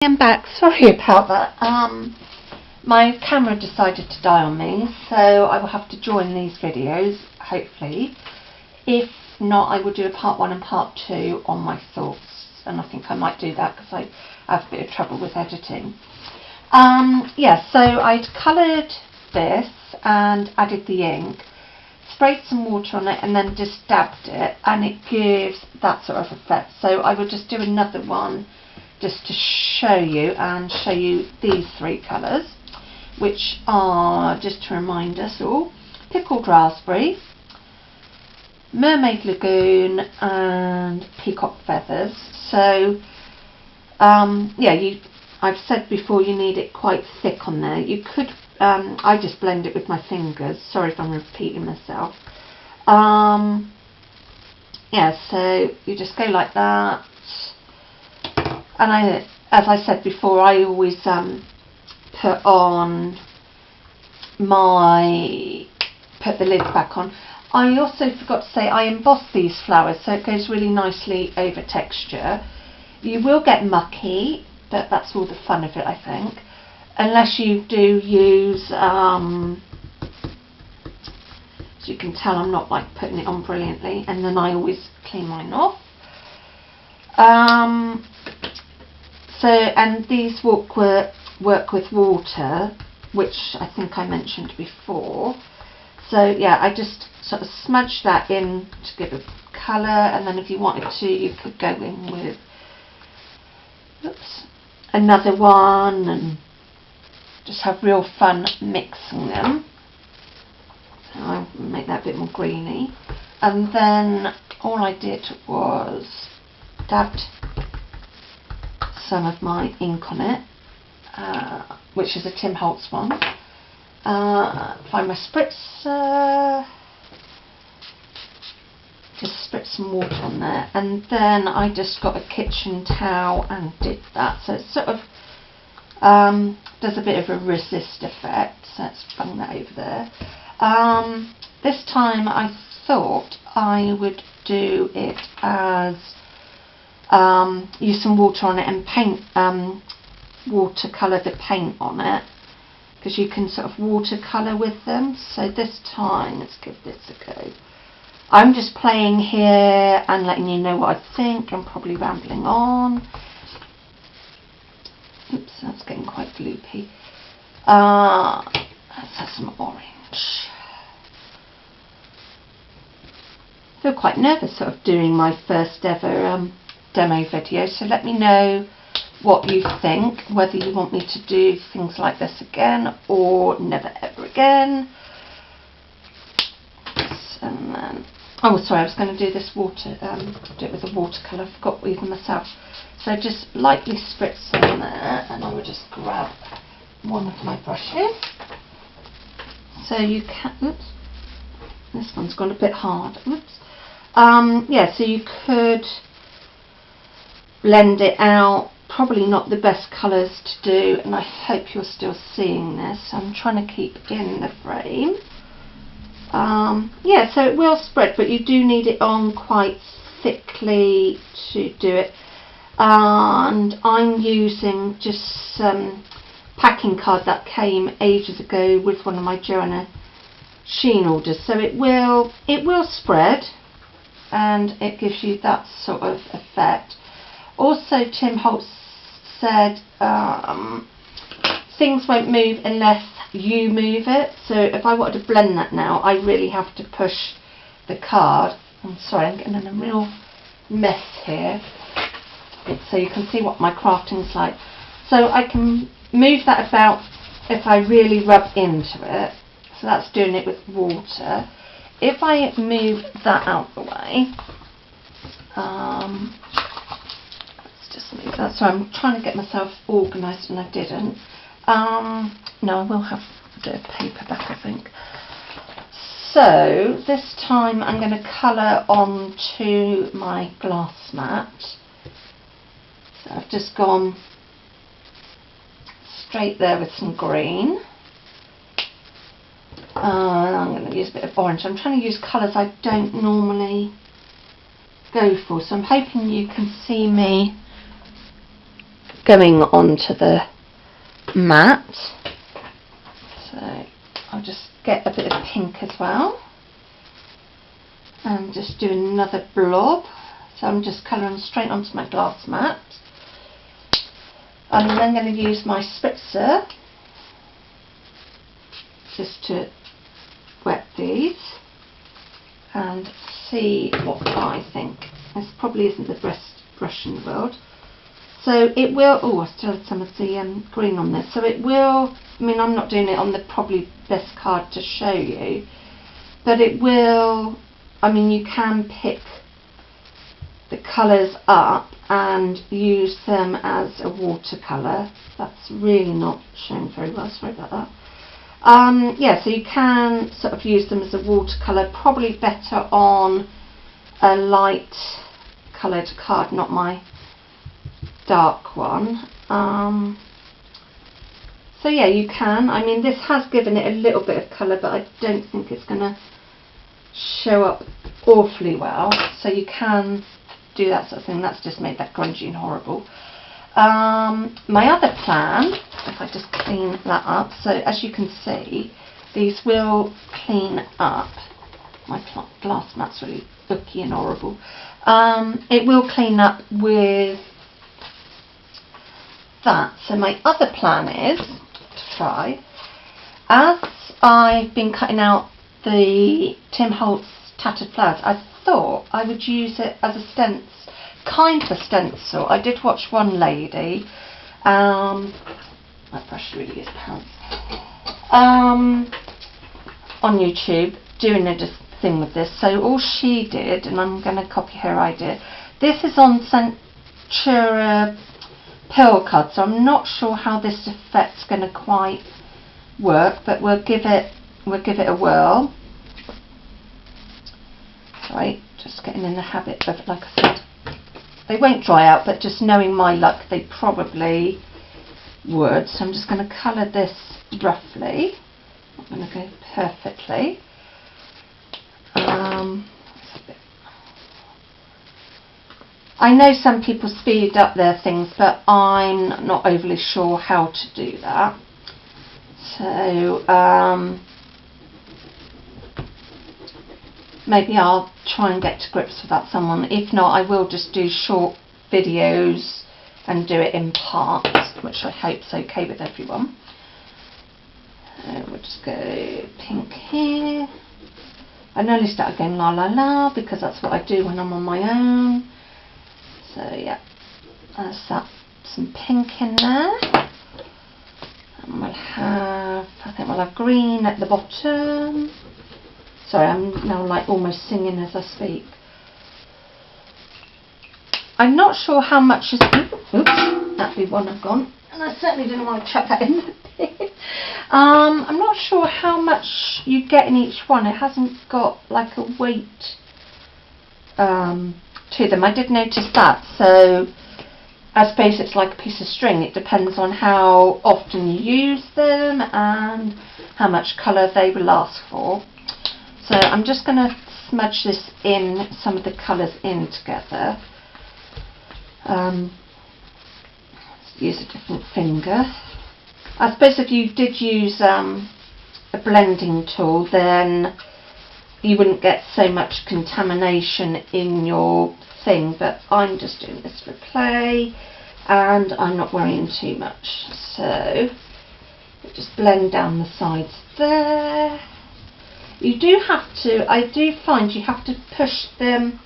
I'm back. Sorry about that. My camera decided to die on me, so I will have to join these videos, hopefully. If not, I will do a part 1 and part 2 on my thoughts, and I think I might do that because I have a bit of trouble with editing. Yeah, so I'd coloured this and added the ink, sprayed some water on it and then just dabbed it, and it gives that sort of effect. So I will just do another one just to show you these 3 colours, which are, just to remind us all, pickled raspberry, mermaid lagoon and peacock feathers. So yeah, I've said before you need it quite thick on there. You could I just blend it with my fingers, sorry if I'm repeating myself. Yeah, so you just go like that. And as I said before, I always put the lid back on. I also forgot to say I emboss these flowers, so it goes really nicely over texture. You will get mucky, but that's all the fun of it, I think. Unless you do use, as you can tell, I'm not like putting it on brilliantly, and then I always clean mine off. And these work with water, which I think I mentioned before. So yeah, I just sort of smudge that in to give it colour, and then if you wanted to, you could go in with another one and just have real fun mixing them. So I'll make that a bit more greeny, and then all I did was dabbed some of my ink on it, which is a Tim Holtz one. Find my spritzer, just spritz some water on there, and then I just got a kitchen towel and did that. So it sort of does a bit of a resist effect. So let's bung that over there. This time I thought I would do it as use some water on it and paint, watercolour the paint on it, because you can sort of watercolour with them. So this time, let's give this a go. I'm just playing here and letting you know what I think. I'm probably rambling on. Oops, that's getting quite gloopy. Let's have some orange. I feel quite nervous sort of doing my first ever demo video, so let me know what you think, whether you want me to do things like this again or never ever again. And then, oh sorry, I was going to do this water, do it with a watercolour, I forgot even myself. So just lightly spritz on there, and I will just grab one of my brushes. So you can, oops, this one's gone a bit hard, oops. Yeah, so you could blend it out. Probably not the best colours to do, and I hope you're still seeing this. I'm trying to keep in the frame. Yeah, so it will spread, but you do need it on quite thickly to do it. And I'm using just some packing card that came ages ago with one of my Joanna Sheen orders. So it will spread, and it gives you that sort of effect. Also, Tim Holtz said things won't move unless you move it. So if I wanted to blend that now, I really have to push the card. I'm sorry, I'm getting in a real mess here. So you can see what my crafting's like. So I can move that about if I really rub into it. So that's doing it with water. If I move that out the way, just move that. So I'm trying to get myself organised and I didn't. No, I will have a bit of paper back, I think. So this time I'm going to colour onto my glass mat. So I've just gone straight there with some green. I'm going to use a bit of orange. I'm trying to use colours I don't normally go for, so I'm hoping you can see me going onto the mat. So I'll just get a bit of pink as well and just do another blob. So I'm just colouring straight onto my glass mat. I'm then going to use my spritzer just to wet these and see what I think. This probably isn't the best brush in the world. So it will, oh, I still had some of the green on this. So it will, I mean, I'm not doing it on the probably best card to show you, but it will, I mean, you can pick the colours up and use them as a watercolour. That's really not showing very well, sorry about that. Yeah, so you can sort of use them as a watercolour, probably better on a light coloured card, not my dark one. So yeah, you can. I mean, this has given it a little bit of colour, but I don't think it's going to show up awfully well. So you can do that sort of thing. That's just made that grungy and horrible. My other plan, if I just clean that up, so as you can see, these will clean up. My glass mat's really icky and horrible. It will clean up with that. So my other plan is to try, as I've been cutting out the Tim Holtz tattered flowers, I thought I would use it as a stencil, kind of a stencil. I did watch one lady, my brush really is pants, on YouTube doing a thing with this. So all she did, and I'm going to copy her idea, this is on Centura pill card, so I'm not sure how this effect's going to quite work, but we'll give it a whirl. Right, just getting in the habit of, like I said, they won't dry out, but just knowing my luck, they probably would. So I'm just going to colour this roughly. Not going to go perfectly. I know some people speed up their things, but I'm not overly sure how to do that. So maybe I'll try and get to grips with that someone. If not, I will just do short videos and do it in parts, which I hope is okay with everyone. We'll just go pink here. I nearly started going la la la because that's what I do when I'm on my own. So yeah, there's that, some pink in there. And we'll have, I think we'll have green at the bottom. Sorry, I'm now like almost singing as I speak. I'm not sure how much is, oops, that'd be one I've gone. And I certainly didn't want to chuck that in the bin. I'm not sure how much you get in each one. It hasn't got like a weight to them. I did notice that. So I suppose it's like a piece of string. It depends on how often you use them and how much colour they will last for. So I'm just going to smudge this in, some of the colours in together. Let's use a different finger. I suppose if you did use a blending tool, then you wouldn't get so much contamination in your thing, but I'm just doing this for play and I'm not worrying too much. So just blend down the sides there. You do have to, I do find you have to push them,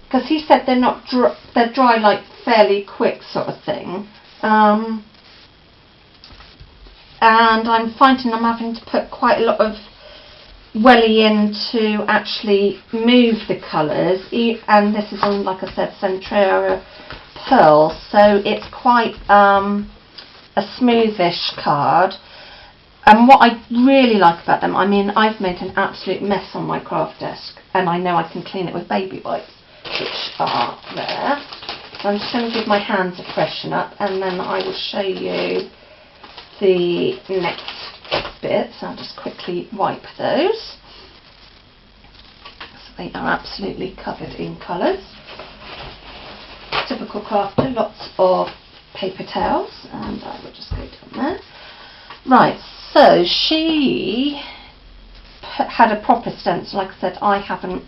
because he said they're not dry, they're dry like fairly quick sort of thing. And I'm finding I'm having to put quite a lot of welly in to actually move the colours, and this is on, like I said, Centura Pearl, so it's quite a smoothish card. And what I really like about them, I mean, I've made an absolute mess on my craft desk, and I know I can clean it with baby wipes, which are there. So I'm just going to give my hands a freshen up, and then I will show you the next bit. So I'll just quickly wipe those. So they are absolutely covered in colours. Typical crafter, lots of paper towels, and I will just go down there. Right, so she had a proper stencil. Like I said, I haven't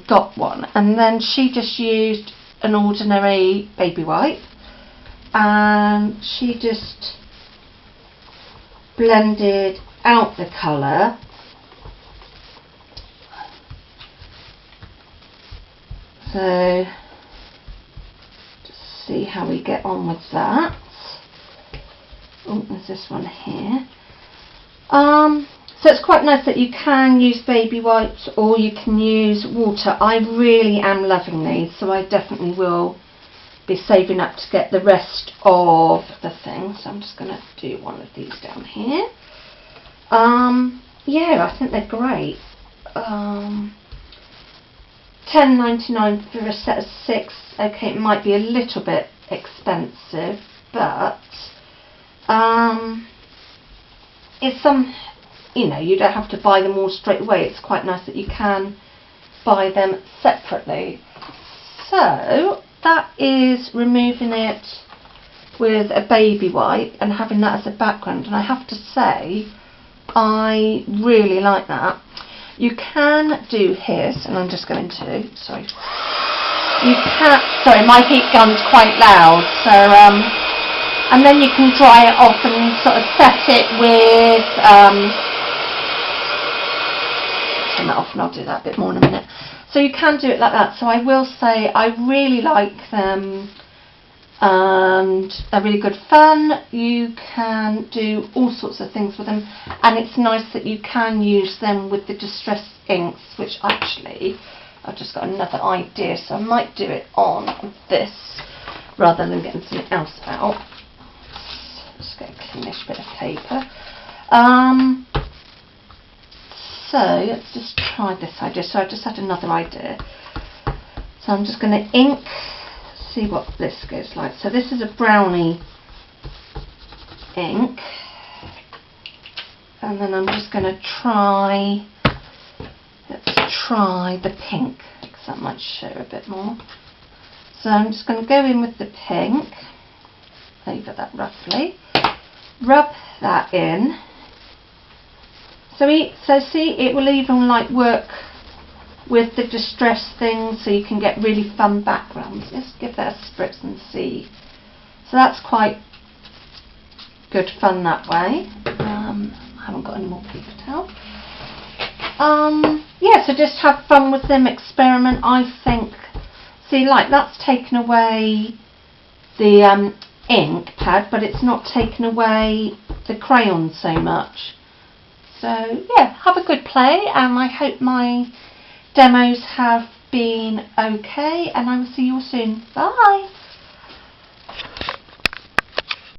got one, and then she just used an ordinary baby wipe, and she just blended out the colour. So just see how we get on with that. Oh, there's this one here. So it's quite nice that you can use baby wipes or you can use water. I really am loving these, so I definitely will be saving up to get the rest of the thing. So I'm just going to do one of these down here. Yeah, I think they're great. $10.99 for a set of 6. Okay, it might be a little bit expensive, but it's some, you know, you don't have to buy them all straight away. It's quite nice that you can buy them separately. So that is removing it with a baby wipe and having that as a background, and I have to say I really like that. You can do his, and I'm just going to, sorry, you can, sorry, my heat gun's quite loud, so and then you can dry it off and sort of set it with turn that off, and I'll do that a bit more in a minute. So you can do it like that. So I will say I really like them, and they're really good fun. You can do all sorts of things with them, and it's nice that you can use them with the distress inks, which actually I've just got another idea, so I might do it on this rather than getting something else out. Just get a cleanish bit of paper. So let's just try this idea. So I just had another idea. So I'm just going to ink, see what this goes like. So this is a brownie ink, and then I'm just going to try, let's try the pink, because that might show a bit more. So I'm just going to go in with the pink, over that roughly, rub that in. So see, it will even like work with the distress thing, so you can get really fun backgrounds. Let's give that a spritz and see. So that's quite good fun that way. I haven't got any more paper towel. Yeah, so just have fun with them, experiment. I think, see, like that's taken away the ink pad, but it's not taken away the crayon so much. So yeah, have a good play, and I hope my demos have been okay, and I will see you all soon. Bye!